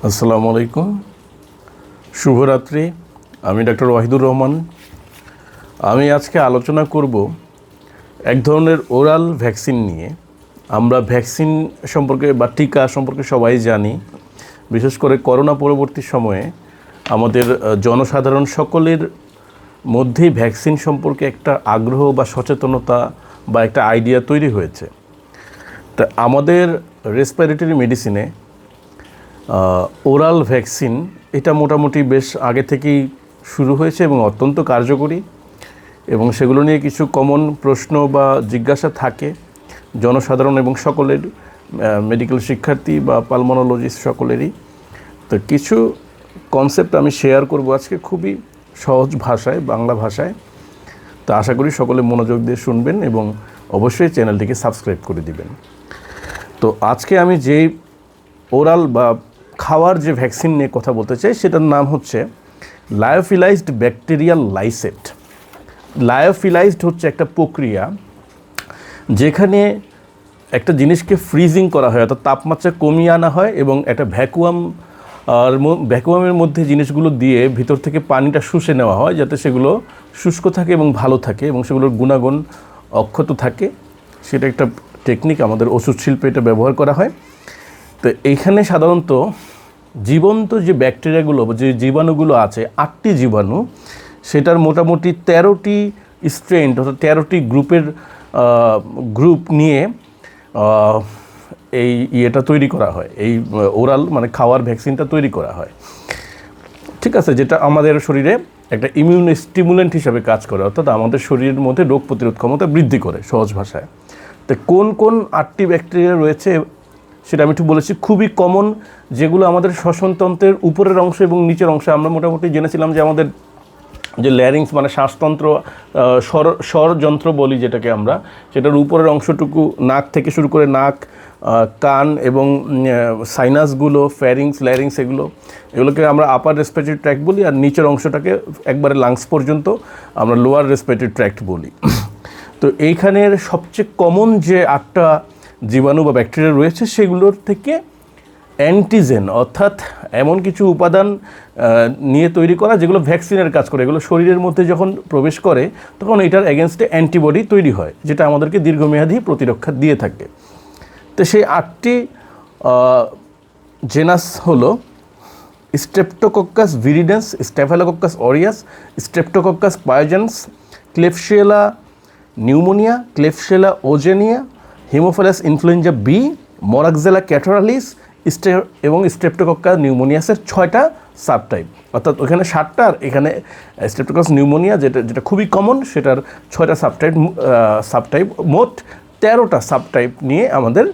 আসসালামু আলাইকুম, শুভরাত্রি। আমি ডাক্তার ওয়াহিদুর রহমান। আমি আজকে আলোচনা করব এক ধরনের ওরাল ভ্যাকসিন নিয়ে। আমরা ভ্যাকসিন সম্পর্কে বা টিকা সম্পর্কে সবাই জানি। বিশেষ করে করোনা পরবর্তী সময়ে আমাদের জনসাধারণ সকলের মধ্যেই ভ্যাকসিন সম্পর্কে একটা আগ্রহ বা সচেতনতা বা একটা আইডিয়া তৈরি হয়েছে। তা আমাদের রেসপিরেটরি মেডিসিনে ওরাল ভ্যাকসিন এটা মোটামুটি বেশ আগে থেকেই শুরু হয়েছে এবং অত্যন্ত কার্যকরী, এবং সেগুলো নিয়ে কিছু কমন প্রশ্ন বা জিজ্ঞাসা থাকে জনসাধারণ এবং সকলের, মেডিকেল শিক্ষার্থী বা পালমোনোলজিস্ট সকলেরই। তো কিছু কনসেপ্ট আমি শেয়ার করব আজকে খুবই সহজ ভাষায়, বাংলা ভাষায়। তো আশা করি সকলে মনোযোগ দিয়ে শুনবেন এবং অবশ্যই চ্যানেলটিকে সাবস্ক্রাইব করে দিবেন। তো আজকে আমি যেই ওরাল বা খাওয়ার যে ভ্যাকসিন নিয়ে কথা বলতে চাই সেটার নাম হচ্ছে লায়োফিলাইজড ব্যাকটেরিয়াল লাইসেট। লায়োফিলাইজড হচ্ছে একটা প্রক্রিয়া যেখানে একটা জিনিসকে ফ্রিজিং করা হয়, অর্থাৎ তাপমাত্রা কমিয়ে আনা হয় এবং একটা ভ্যাকুয়ামের মধ্যে জিনিসগুলো দিয়ে ভিতর থেকে পানিটা শুষে নেওয়া হয় যাতে সেগুলো শুষ্ক থাকে এবং ভালো থাকে এবং সেগুলোর গুণাগুণ অক্ষত থাকে। সেটা একটা টেকনিক, আমাদের ওষুধ শিল্পে এটা ব্যবহার করা হয়। তো এইখানে সাধারণত জীবন্ত যে ব্যাকটেরিয়াগুলো, যে জীবাণুগুলো আছে, 8টি জীবাণু, সেটার মোটামুটি 13টি স্ট্রেন অর্থাৎ 13টি গ্রুপ নিয়ে এই ইয়েটা তৈরি করা হয়, এই ওরাল মানে খাওয়ার ভ্যাকসিনটা তৈরি করা হয়। ঠিক আছে, যেটা আমাদের শরীরে একটা ইমিউন স্টিমুলেন্ট হিসাবে কাজ করে, অর্থাৎ আমাদের শরীরের মধ্যে রোগ প্রতিরোধ ক্ষমতা বৃদ্ধি করে, সহজ ভাষায়। তো কোন কোন 8টি ব্যাকটেরিয়া রয়েছে সেটা আমি একটু বলেছি। খুবই কমন যেগুলো আমাদের শ্বসনতন্ত্রের উপরের অংশ এবং নিচের অংশে, আমরা মোটামুটি জেনেছিলাম যে আমাদের যে ল্যারিংস মানে শ্বাসতন্ত্র, স্বরযন্ত্র বলি যেটাকে আমরা, সেটার উপরের অংশটুকু নাক থেকে শুরু করে নাক, কান এবং সাইনাসগুলো, ফ্যারিংস, ল্যারিংস, এগুলোকে আমরা আপার রেসপিরেটরি ট্র্যাক্ট বলি, আর নিচের অংশটাকে একবারে লাংস পর্যন্ত আমরা লোয়ার রেসপিরেটরি ট্র্যাক্ট বলি। তো এইখানের সবচেয়ে কমন যে 8টা জীবাণু বা ব্যাকটেরিয়া রয়েছে সেগুলোর থেকে অ্যান্টিজেন অর্থাৎ এমন কিছু উপাদান নিয়ে তৈরি করা যেগুলো ভ্যাকসিনের কাজ করে। এগুলো শরীরের মধ্যে যখন প্রবেশ করে তখন এটার এগেনস্টে অ্যান্টিবডি তৈরি হয়, যেটা আমাদেরকে দীর্ঘমেয়াদী প্রতিরক্ষা দিয়ে থাকে। তো সেই 8টি জেনাস হলো Streptococcus viridans, Staphylococcus aureus, Streptococcus pyogenes, Klebsiella pneumoniae, Klebsiella ozaenae, Haemophilus influenzae B, Moraxella catarrhalis এবং স্ট্রেপ্টোকক্কাস নিউমোনিয়াসের 6টা সাবটাইপ। অর্থাৎ ওখানে 7টা আর এখানে স্ট্রেপ্টোকক্কাস নিউমোনিয়া যেটা খুবই কমন, সেটার 6টা সাবটাইপ, মোট 13টা সাবটাইপ নিয়ে আমাদের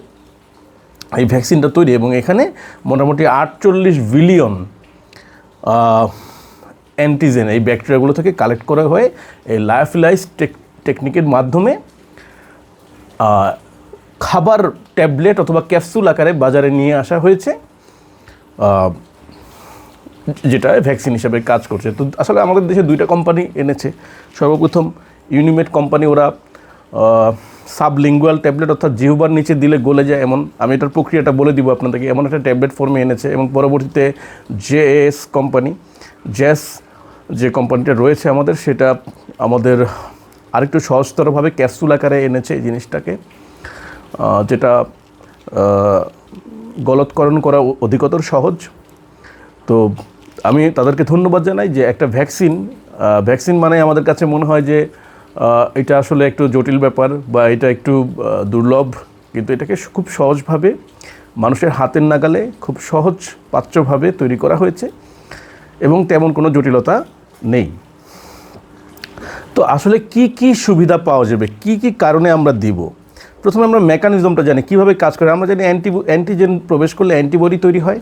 এই ভ্যাকসিনটা তৈরি। এবং এখানে মোটামুটি 48 বিলিয়ন অ্যান্টিজেন এই ব্যাকটেরিয়াগুলো থেকে কালেক্ট করা হয়ে এই লায়োফিলাইজ টেকনিকের মাধ্যমে খাবার ট্যাবলেট অথবা ক্যাপসুল আকারে বাজারে নিয়ে আসা হয়েছে, যেটা ভ্যাকসিন হিসাবে কাজ করছে। তো আসলে আমাদের দেশে 2টা কোম্পানি এনেছে। সর্বপ্রথম ইউনিমেড কোম্পানি, ওরা সাবলিঙ্গুয়াল ট্যাবলেট অর্থাৎ জিহ্বার নিচে দিলে গলে যায় এমন, আমি এটার প্রক্রিয়াটা বলে দিব আপনাদেরকে, এমন একটা ট্যাবলেট ফর্মে এনেছে। এবং পরবর্তীতে জ্যাস যে কোম্পানিটা রয়েছে আমাদের, সেটা আমাদের আরেকটু সহজতরভাবে ক্যাপসুল আকারে এনেছে এই জিনিসটাকে, যেটা গলৎকরণ করা অধিকতর সহজ। তো আমি তাদেরকে ধন্যবাদ জানাই যে একটা ভ্যাকসিন মানে আমাদের কাছে মনে হয় যে এটা আসলে একটু জটিল ব্যাপার বা এটা একটু দুর্লভ, কিন্তু এটাকে খুব সহজভাবে মানুষের হাতের নাগালে খুব সহজ পাচ্যভাবে তৈরি করা হয়েছে এবং তেমন কোনো জটিলতা নেই। তো আসলে কি কি সুবিধা পাওয়া যাবে, কি কি কারণে আমরা দিব, প্রথমে আমরা মেকানিজমটা জানি, কীভাবে কাজ করে। আমরা জানি অ্যান্টিজেন প্রবেশ করলে অ্যান্টিবডি তৈরি হয়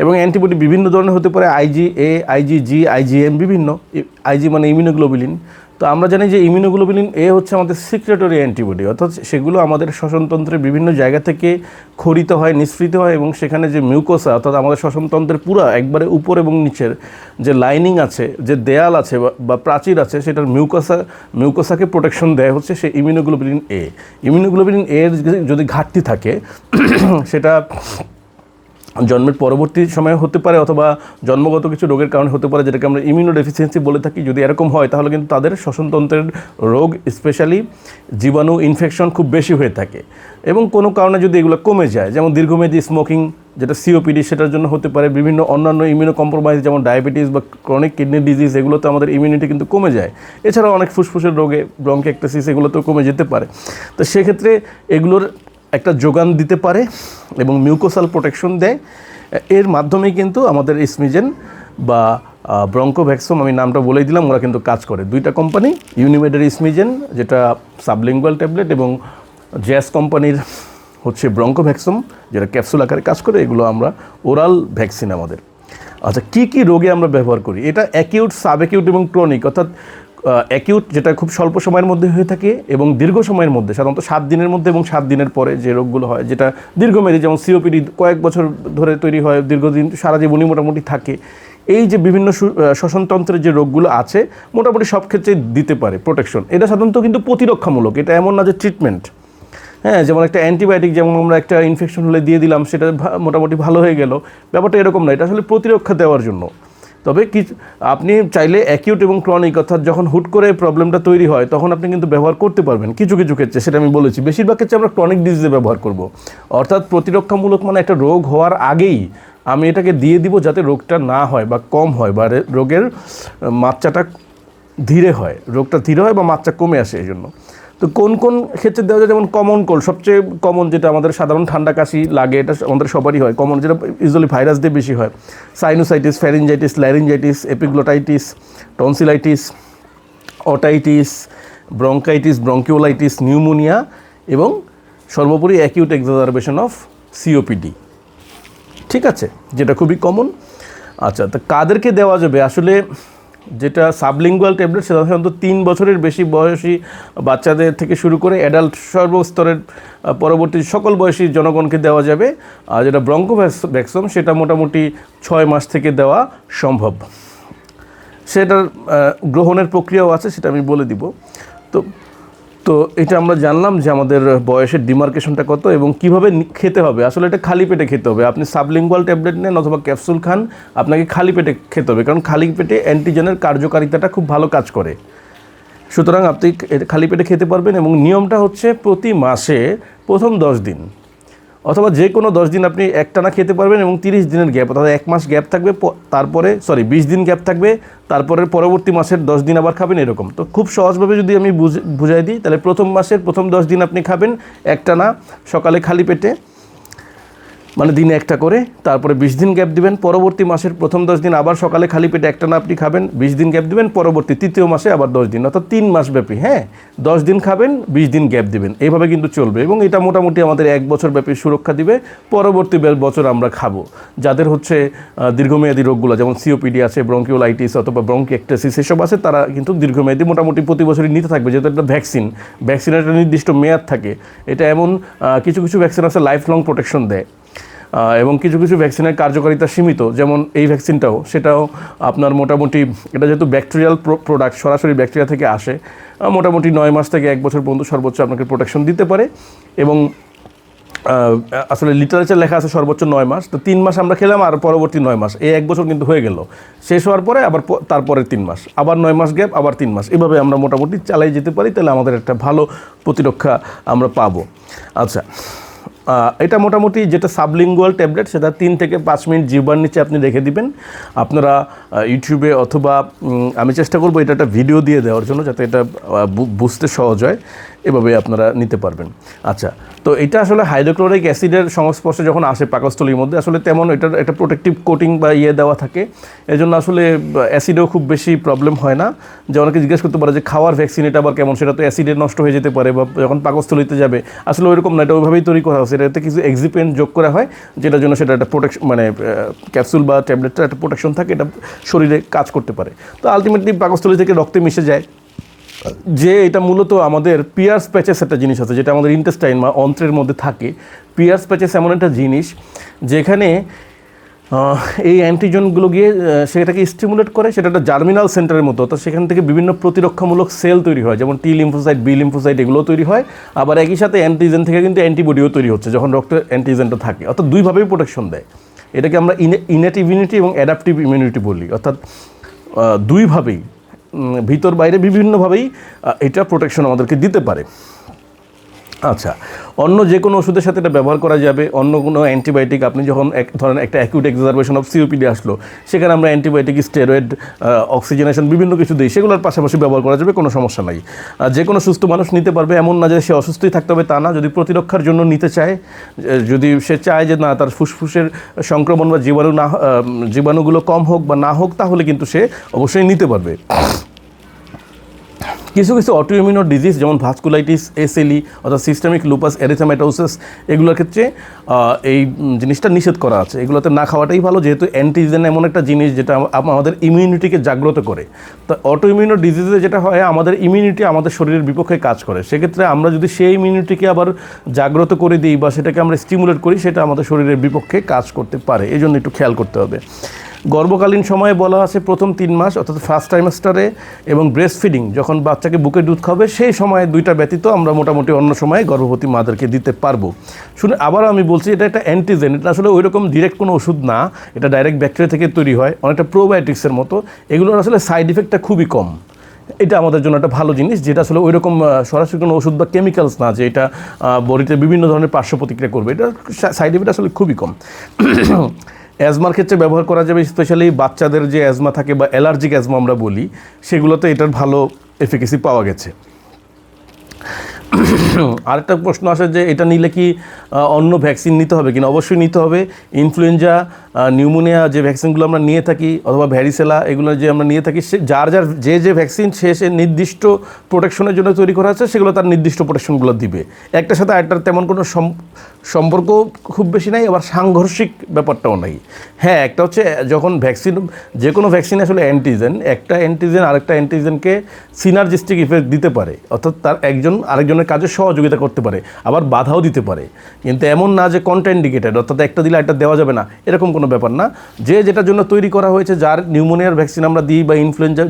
এবং অ্যান্টিবডি বিভিন্ন ধরনের হতে পারে, IgA, IgG, IgM, বিভিন্ন। IG মানে ইমিউনোগ্লোবুলিন। তো আমরা জানি যে ইমিউনোগ্লোবুলিন এ হচ্ছে আমাদের সিক্রেটরি অ্যান্টিবডি, অর্থাৎ সেগুলো আমাদের শ্বসনতন্ত্রের বিভিন্ন জায়গা থেকে খরিত হয়, নিঃসৃত হয় এবং সেখানে যে মিউকোসা অর্থাৎ আমাদের শ্বসনতন্ত্রের পুরো একবারে উপর এবং নিচের যে লাইনিং আছে, যে দেয়াল আছে বা প্রাচীর আছে, সেটার মিউকোসাকে প্রোটেকশন দেয় হচ্ছে সেই ইমিউনোগ্লোবুলিন এ। ইমিউনোগ্লোবুলিন এর যদি ঘাটতি থাকে সেটা জন্মের পরবর্তী সময়ে হতে পারে অথবা জন্মগত কিছু রোগের কারণে হতে পারে, যেটাকে আমরা ইমিউনোডেফিসিয়েন্সি বলে থাকি। যদি এরকম হয় তাহলে কিন্তু তাদের শ্বসনতন্ত্রের রোগ, স্পেশালি জীবাণু ইনফেকশন খুব বেশি হয়ে থাকে। এবং কোনো কারণে যদি এগুলো কমে যায়, যেমন দীর্ঘমেয়াদী স্মোকিং যেটা সিওপিডি, সেটার জন্য হতে পারে। বিভিন্ন অন্যান্য ইমিউনো কম্প্রোমাইজ যেমন ডায়াবেটিস বা ক্রনিক কিডনি ডিজিজ, এগুলোতে আমাদের ইমিউনিটি কিন্তু কমে যায়। এছাড়াও অনেক ফুসফুসের রোগে, ব্রঙ্কিএক্টাসিস, এগুলোতেও কমে যেতে পারে। তো সেক্ষেত্রে এগুলোর একটা যোগান দিতে পারে এবং মিউকোসাল প্রোটেকশন দেয়। এর মাধ্যমেই কিন্তু আমাদের ইসমিজেন বা ব্রঙ্কোভ্যাক্সম, আমি নামটা বলেই দিলাম, ওরা কিন্তু কাজ করে। দুইটা কোম্পানি, ইউনিমেডের ইসমিজেন যেটা সাবলিঙ্গুয়াল ট্যাবলেট এবং জ্যাস কোম্পানির হচ্ছে ব্রঙ্কোভ্যাক্সম যেটা ক্যাপসুল আকারে কাজ করে। এগুলো আমরা ওরাল ভ্যাকসিন আমাদের। আচ্ছা, কী কী রোগে আমরা ব্যবহার করি? এটা অ্যাকিউট, সাব অ্যাকিউট এবং ক্রনিক। অর্থাৎ অ্যাকিউট যেটা খুব স্বল্প সময়ের মধ্যে হয়ে থাকে এবং দীর্ঘ সময়ের মধ্যে, সাধারণত 7 দিনের মধ্যে এবং 7 দিনের পরে যে রোগগুলো হয়, যেটা দীর্ঘমেয়াদী, যেমন সিওপিডি কয়েক বছর ধরে তৈরি হয়, দীর্ঘদিন সারা জীবনই মোটামুটি থাকে। এই যে বিভিন্ন শ্বসনতন্ত্রের যে রোগগুলো আছে, মোটামুটি সব ক্ষেত্রে দিতে পারে প্রোটেকশন। এটা সাধারণত কিন্তু প্রতিরক্ষামূলক, এটা এমন না যে ট্রিটমেন্ট। হ্যাঁ, যেমন একটা অ্যান্টিবায়োটিক যেমন আমরা একটা ইনফেকশন হলে দিয়ে দিলাম, সেটা মোটামুটি ভালো হয়ে গেল, ব্যাপারটা এরকম না। এটা আসলে প্রতিরক্ষা দেওয়ার জন্য। তবে কি আপনি চাইলে অ্যাকিউট এবং ক্রনিক, অর্থাৎ যখন হুট করে প্রবলেমটা তৈরি হয় তখন আপনি কিন্তু ব্যবহার করতে পারবেন কিছু কিছু ক্ষেত্রে, সেটা আমি বলেছি। বেশিরভাগ ক্ষেত্রে আমরা ক্রনিক ডিজিজে ব্যবহার করব। অর্থাৎ প্রতিরক্ষামূলক মানে একটা রোগ হওয়ার আগেই আমি এটাকে দিয়ে দিব যাতে রোগটা না হয় বা কম হয় বা রোগের মাত্রাটা ধীরে হয়, রোগটা ধীরে হয় বা মাত্রা কমে আসে। এই জন্য তো কোন কোন ক্ষেত্রে দেওয়া যায়, যেমন কমন কোল্ড, সবচেয়ে কমন যেটা আমাদের সাধারণ ঠান্ডা কাশি লাগে, এটা আমাদের সবারই হয়। কমন যেটা ইউজুয়ালি ভাইরাস দিয়ে বেশি হয়, sinusitis, pharyngitis, laryngitis, epiglottitis, tonsillitis, otitis, bronchitis, bronchiolitis, pneumonia এবং সর্বোপরি অ্যাকিউট এক্সাজারবেশন অফ সিওপিডি। ঠিক আছে, যেটা খুবই কমন। আচ্ছা, তো কাদেরকে দেওয়া যাবে? আসলে যেটা সাবলিঙ্গুয়াল ট্যাবলেট সেটা সাধারণত 3 বছরের বেশি বয়সী বাচ্চাদের থেকে শুরু করে অ্যাডাল্ট সর্বস্তরের পরবর্তী সকল বয়সী জনগণকে দেওয়া যাবে। আর যেটা ব্রঙ্কোভ্যাক্সম সেটা মোটামুটি 6 মাস থেকে দেওয়া সম্ভব। সেটার গ্রহণের প্রক্রিয়াও আছে, সেটা আমি বলে দিব। তো তো এটা আমরা জানলাম যে আমাদের বয়সের ডিমার্কেশনটা কত এবং কিভাবে খেতে হবে। আসলে এটা খালি পেটে খেতে হবে। আপনি সাবলিঙ্গুয়াল ট্যাবলেট নেন অথবা ক্যাপসুল খান, আপনাকে খালি পেটে খেতে হবে, কারণ খালি পেটে অ্যান্টিজেনের কার্যকারিতাটা খুব ভালো কাজ করে। সুতরাং আপনি খালি পেটে খেতে পারবেন এবং নিয়মটা হচ্ছে প্রতি মাসে প্রথম 10 দিন অথবা যে কোনো 10 দিন আপনি একটানা খেতে পারবেন এবং 30 দিনের গ্যাপ, অর্থাৎ 1 মাস গ্যাপ থাকবে, তারপরে 20 দিন গ্যাপ থাকবে, তারপরে পরবর্তী মাসের 10 দিন আবার খাবেন, এরকম। তো খুব সহজভাবে যদি আমি বুঝাই দিই, তাহলে প্রথম মাসের প্রথম 10 দিন আপনি খাবেন একটানা সকালে খালি পেটে, মানে দিনে একটা করে, তারপরে 20 দিন গ্যাপ দিবেন। পরবর্তী মাসের প্রথম 10 দিন আবার সকালে খালি পেটে একটানা আপনি খাবেন, 20 দিন গ্যাপ দিবেন, পরবর্তী তৃতীয় মাসে আবার 10 দিন, অর্থাৎ 3 মাস ব্যাপী। হ্যাঁ, 10 দিন খাবেন, 20 দিন গ্যাপ দিবেন, এইভাবে কিন্তু চলবে এবং এটা মোটামুটি আমাদের 1 বছর ব্যাপী সুরক্ষা দিবে। পরবর্তী বছর আমরা খাবো যাদের হচ্ছে দীর্ঘমেয়াদী রোগগুলো, যেমন সিওপিডি আছে, ব্রঙ্কিওলাইটিস অথবা ব্রঙ্কিএক্টাসিস এসব আছে, তারা কিন্তু দীর্ঘমেয়াদী মোটামুটি প্রতি বছরই নিতে থাকবে, যেহেতু একটা ভ্যাকসিনের একটা নির্দিষ্ট মেয়াদ থাকে। এটা এমন কিছু কিছু ভ্যাকসিন আছে লাইফ লং প্রোটেকশন দেয় এবং কিছু কিছু ভ্যাকসিনের কার্যকারিতা সীমিত, যেমন এই ভ্যাকসিনটাও, সেটাও আপনার মোটামুটি, এটা যেহেতু ব্যাকটেরিয়াল প্রোডাক্ট, সরাসরি ব্যাকটেরিয়া থেকে আসে, মোটামুটি 9 মাস থেকে 1 বছর পর্যন্ত সর্বোচ্চ আপনাকে প্রোটেকশন দিতে পারে। এবং আসলে লিটারেচার লেখা আছে সর্বোচ্চ 9 মাস। তো 3 মাস আমরা খেলাম আর পরবর্তী 9 মাস, এই 1 বছর কিন্তু হয়ে গেল। শেষ হওয়ার পরে আবার তারপরে 3 মাস, আবার 9 মাস গ্যাপ, আবার 3 মাস, এভাবে আমরা মোটামুটি চালাই যেতে পারি। তাহলে আমাদের একটা ভালো প্রতিরক্ষা আমরা পাবো। আচ্ছা, এটা মোটামুটি যেটা সাবলিঙ্গুয়াল ট্যাবলেট, সেটা 3 থেকে 5 মিনিট জিহ্বার নিচে আপনি রেখে দিবেন। আপনারা ইউটিউবে অথবা আমি চেষ্টা করবো এটা একটা ভিডিও দিয়ে দেওয়ার জন্য, যাতে এটা বুঝতে সহজ হয়, এভাবে আপনারা নিতে পারবেন। আচ্ছা, তো এটা আসলে হাইড্রোক্লোরিক অ্যাসিডের সংস্পর্শে যখন আসে পাকস্থলীর মধ্যে, আসলে তেমন এটার একটা প্রোটেক্টিভ কোটিং বা দেওয়া থাকে, এজন্য আসলে অ্যাসিডেও খুব বেশি প্রবলেম হয় না। যে অনেকে জিজ্ঞেস করতে পারে যে খাওয়ার ভ্যাকসিন এটা আবার কেমন, সেটা তো অ্যাসিডে নষ্ট হয়ে যেতে পারে বা যখন পাকস্থলীতে যাবে, আসলে ওইরকম না, এটা ওইভাবেই তৈরি করা হচ্ছে। এটাতে কিছু এক্সিপেন্ট যোগ করা হয়, যেটার জন্য সেটা একটা প্রোটেকশন, মানে ক্যাপসুল বা ট্যাবলেটটা একটা প্রোটেকশন থাকে, এটা শরীরে কাজ করতে পারে। তো আলটিমেটলি পাকস্থলী থেকে রক্তে মিশে যায়। যে এটা মূলত আমাদের পিয়ার্স প্যাচেস একটা জিনিস আছে, যেটা আমাদের ইন্টেস্টাইন বা অন্ত্রের মধ্যে থাকে। পিয়ার্স প্যাচেস এমন একটা জিনিস যেখানে এই অ্যান্টিজেনগুলো গিয়ে সেটাকে স্টিমুলেট করে, সেটা একটা জার্মিনাল সেন্টারের মতো, তো সেখান থেকে বিভিন্ন প্রতিরক্ষামূলক সেল তৈরি হয়, যেমন টি লিম্ফোসাইট, বি লিম্ফোসাইট, এগুলো তৈরি হয়। আবার একই সাথে অ্যান্টিজেন থেকে কিন্তু অ্যান্টিবডিও তৈরি হচ্ছে যখন রক্তে অ্যান্টিজেনটা থাকে, অর্থাৎ দুইভাবেই প্রোটেকশন দেয়। এটাকে আমরা ইনেট ইমিউনিটি এবং অ্যাডাপটিভ ইমিউনিটি বলি, অর্থাৎ দুইভাবেই ভিতর বাইরে বিভিন্নভাবেই এটা প্রোটেকশন আমাদেরকে দিতে পারে। আচ্ছা, অন্য যে কোনো ওষুধের সাথে এটা ব্যবহার করা যাবে। অন্য কোনো অ্যান্টিবায়োটিক, আপনি যখন ধরেন একটা অ্যাকিউট এক্সারবেশন অফ সিওপিডি আসলো, সেখানে আমরা অ্যান্টিবায়োটিক, স্টেরয়েড, অক্সিজেনেশন বিভিন্ন কিছু দিই, সেগুলোর পাশাপাশি ব্যবহার করা যাবে, কোনো সমস্যা নাই। যে কোনো সুস্থ মানুষ নিতে পারবে, এমন না যে সে অসুস্থই থাকতে হবে তা না। যদি প্রতিরক্ষার জন্য নিতে চায়, যদি সে চায় যে না তার ফুসফুসের সংক্রমণ বা জীবাণুগুলো কম হোক বা না হোক, তাহলে কিন্তু সে অবশ্যই নিতে পারবে। কিছু কিছু অটোইমিউন ডিজিজ যেমন ভাস্কুলাইটিস, এসএলই অর্থাৎ সিস্টেমিক লুপাস এরিথেমাটোসিস, এগুলোর ক্ষেত্রে এই জিনিসটা নিষেধ করা আছে। এগুলোতে না খাওয়াটাই ভালো, যেহেতু অ্যান্টিজেন এমন একটা জিনিস যেটা আমাদের ইমিউনিটিকে জাগ্রত করে। তো অটোইমিউন ডিজিজে যেটা হয়, আমাদের ইমিউনিটি আমাদের শরীরের বিপক্ষে কাজ করে। সেক্ষেত্রে আমরা যদি সেই ইমিউনিটিকে আবার জাগ্রত করে দিই বা সেটাকে আমরা স্টিমুলেট করি, সেটা আমাদের শরীরের বিপক্ষে কাজ করতে পারে। এই জন্য একটু খেয়াল করতে হবে। গর্ভকালীন সময়ে বলা আছে প্রথম 3 মাস অর্থাৎ ফার্স্ট ট্রাইমেস্টারে, এবং ব্রেস্ট ফিডিং যখন বাচ্চাকে বুকে দুধ খাবে সেই সময়ে 2টা ব্যতীত আমরা মোটামুটি অন্য সময়ে গর্ভবতী মাদেরকে দিতে পারবো। শুনে আবার আমি বলছি, এটা একটা অ্যান্টিজেন, এটা আসলে ওই রকম ডিরেক্ট কোনো ওষুধ না, এটা ডাইরেক্ট ব্যাকটেরিয়া থেকে তৈরি হয়, অনেকটা প্রোবায়োটিক্সের মতো। এগুলোর আসলে সাইড ইফেক্টটা খুবই কম। এটা আমাদের জন্য একটা ভালো জিনিস, যেটা আসলে ওই রকম সরাসরি কোনো ওষুধ বা কেমিক্যালস না যে এটা বডিতে বিভিন্ন ধরনের পার্শ্ব প্রতিক্রিয়া করবে। এটা সাইড ইফেক্ট আসলে খুবই কম। অ্যাজমার ক্ষেত্রে ব্যবহার করা যাবে, স্পেশালি বাচ্চাদের যে অ্যাজমা থাকে বা অ্যালার্জিক অ্যাজমা আমরা বলি, সেগুলোতে এটার ভালো এফিকেসি পাওয়া গেছে। আরেকটা প্রশ্ন আসে যে এটা নিলে কি অন্য ভ্যাকসিন নিতে হবে কিনা? অবশ্যই নিতে হবে। ইনফ্লুয়েঞ্জা, নিউমোনিয়া যে ভ্যাকসিনগুলো আমরা নিয়ে থাকি, অথবা ভ্যারিসেলা, এগুলো যে আমরা নিয়ে থাকি, যার যে ভ্যাকসিন সে নির্দিষ্ট প্রোটেকশনের জন্য তৈরি করা আছে, সেগুলো তার নির্দিষ্ট প্রোটেকশনগুলো দিবে। একটার সাথে আরেকটার তেমন কোনো সম্পর্ক খুব বেশি নাই, আবার সাংঘর্ষিক ব্যাপারটাও নাই। হ্যাঁ, একটা হচ্ছে যখন ভ্যাকসিন, যে কোনো ভ্যাকসিন আসলে অ্যান্টিজেন, একটা অ্যান্টিজেন আরেকটা অ্যান্টিজেনকে সিনার্জিস্টিক ইফেক্ট দিতে পারে, অর্থাৎ তার একজন আরেকজনের কাজে সহযোগিতা করতে পারে, আবার বাধাও দিতে পারে। কিন্তু এমন না যে কন্ট্রাইন্ডিকেটেড, অর্থাৎ একটা দিলে একটা দেওয়া যাবে না, এরকম কোনো ব্যাপার না। যেটার জন্য তৈরি করা হয়েছে, যার নিউমোনিয়ার ভ্যাকসিন আমরা দিই বা ইনফ্লুয়েঞ্জা,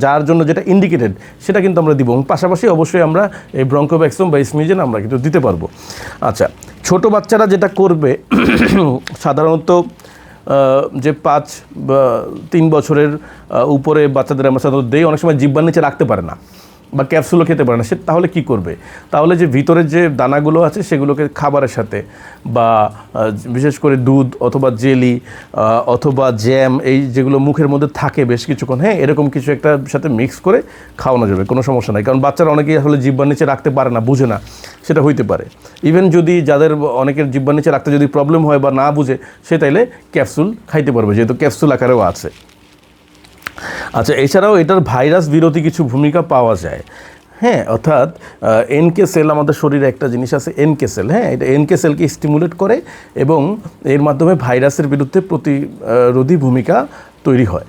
যার জন্য যেটা ইন্ডিকেটেড, সেটা কিন্তু আমরা দিব। পাশাপাশি অবশ্যই আমরা এই ব্রঙ্কোভ্যাক্সিন বা স্মিজেন আমরা কিন্তু দিতে পারবো। আচ্ছা, ছোট বাচ্চারা যেটা করবে সাধারণত যে 5 বা 3 বছরের উপরে বাচ্চাদের আমরা সাধারণত দেই, অনেক সময় জিহ্বার নিচে রাখতে পারে না বা ক্যাপসুলও খেতে পারে না। সে তাহলে কী করবে? তাহলে যে ভিতরের যে দানাগুলো আছে সেগুলোকে খাবারের সাথে বা বিশেষ করে দুধ অথবা জেলি অথবা জ্যাম, এই যেগুলো মুখের মধ্যে থাকে বেশ কিছুক্ষণ, হ্যাঁ, এরকম কিছু একটা সাথে মিক্স করে খাওয়ানো যাবে, কোনো সমস্যা নাই। কারণ বাচ্চারা অনেকেই আসলে জিহ্বার নিচে রাখতে পারে না, বুঝে না, সেটা হইতে পারে। ইভেন যদি যাদের অনেকের জিহ্বার নিচে রাখতে যদি প্রবলেম হয় বা না বুঝে, সে তাইলে ক্যাপসুল খাইতে পারবে, যেহেতু ক্যাপসুল আকারেও আছে। আচ্ছা, এছাড়াও এটার ভাইরাস বিরোধী কিছু ভূমিকা পাওয়া যায়। হ্যাঁ, অর্থাৎ এনকে সেল, আমাদের শরীরে একটা জিনিস আছে এনকে সেল, হ্যাঁ, এটা এনকে সেলকে স্টিমুলেট করে এবং এর মাধ্যমে ভাইরাসের বিরুদ্ধে প্রতিরোধী ভূমিকা তৈরি হয়।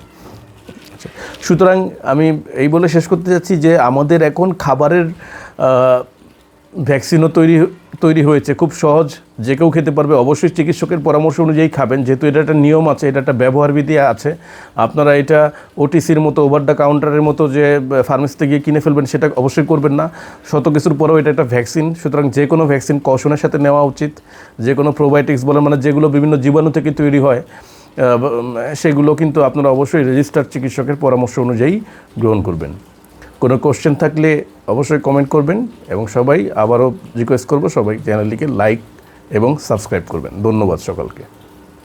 আচ্ছা, সুতরাং আমি এই বলে শেষ করতে যাচ্ছি যে আমাদের এখন খাবারের ভ্যাকসিনও তৈরি হয়েছে, খুব সহজ, যে কেউ খেতে পারবে। অবশ্যই চিকিৎসকের পরামর্শ অনুযায়ী খাবেন, যেহেতু এটা একটা নিয়ম আছে, এটা একটা ব্যবহারবিধি আছে। আপনারা এটা ওটিসির মতো, ওভার দ্য কাউন্টারের মতো যে ফার্মেসিতে গিয়ে কিনে ফেলবেন, সেটা অবশ্যই করবেন না। শত কিছুর পরেও এটা একটা ভ্যাকসিন, সুতরাং যে কোনো ভ্যাকসিন কশনের সাথে নেওয়া উচিত। যে কোনো প্রোবায়োটিক্স বলে, মানে যেগুলো বিভিন্ন জীবাণু থেকে তৈরি হয়, সেগুলো কিন্তু আপনারা অবশ্যই রেজিস্টার্ড চিকিৎসকের পরামর্শ অনুযায়ী গ্রহণ করবেন। কোনো কোশ্চেন থাকলে অবশ্যই কমেন্ট করবেন, এবং সবাই আবারও রিকোয়েস্ট করব সবাই চ্যানেলটিকে লাইক এবং সাবস্ক্রাইব করবেন। ধন্যবাদ সকলকে।